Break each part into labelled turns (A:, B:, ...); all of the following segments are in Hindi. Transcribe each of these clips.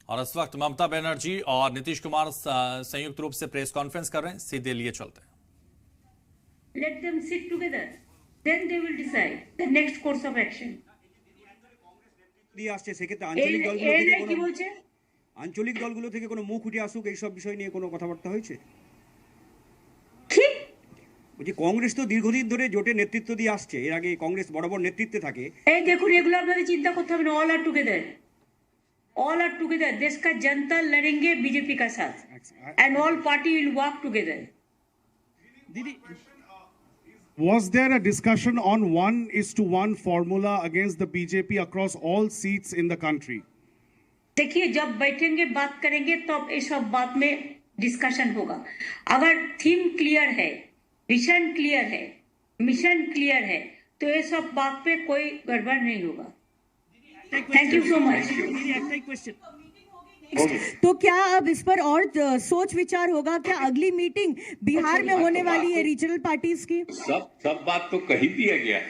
A: और इस वक्त ममता बनर्जी और नीतीश कुमार संयुक्त रूप से प्रेस कॉन्फ्रेंस कर रहे हैं, सीधे लिए चलते हैं।
B: Let them sit together, then they will decide the next course of action.
C: দিয়ে আসছে সেক্ষেত্রে আঞ্চলিক দলগুলো থেকে
B: কি বলছে?
C: আঞ্চলিক দলগুলো থেকে কোনো মুখ উঠে আসুক এই সব বিষয় নিয়ে কোনো কথাবার্তা হয়েছে?
B: ঠিক
C: বলছি কংগ্রেস তো দীর্ঘদিন ধরে জোটে নেতৃত্ব দিয়ে আসছে, এর আগে কংগ্রেস বরাবর নেতৃত্বে থাকে।
B: এই দেখুন, এগুলো আপনাদের চিন্তা করতে হবে না। All are together, all are together. देश का जनता लड़ेंगे बीजेपी का साथ, and all party will work together.
C: दीदी,
D: was there a discussion on 1:1 formula against the BJP across all seats in the country?
B: देखिए, जब बैठेंगे बात करेंगे तब ये सब बात में डिस्कशन होगा। अगर थीम क्लियर है, विजन क्लियर है, मिशन क्लियर है, तो ये सब बात पे कोई गड़बड़ नहीं होगा। Thank you so much.
E: तो क्या अब इस पर और सोच विचार होगा? क्या अगली मीटिंग बिहार में होने वाली है रीजनल पार्टीज की?
F: सब बात तो कही दिया गया।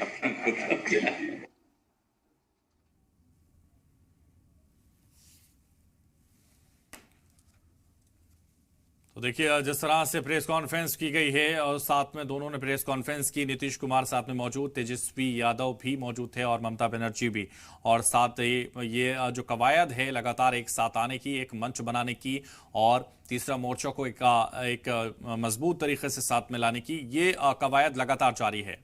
A: तो देखिए, जिस तरह से प्रेस कॉन्फ्रेंस की गई है और साथ में दोनों ने प्रेस कॉन्फ्रेंस की, नीतीश कुमार साथ में मौजूद, तेजस्वी यादव भी मौजूद थे और ममता बनर्जी भी, और साथ ये जो कवायद है लगातार एक साथ आने की, एक मंच बनाने की और तीसरा मोर्चा को एक मजबूत तरीके से साथ में लाने की, ये कवायद लगातार जारी है।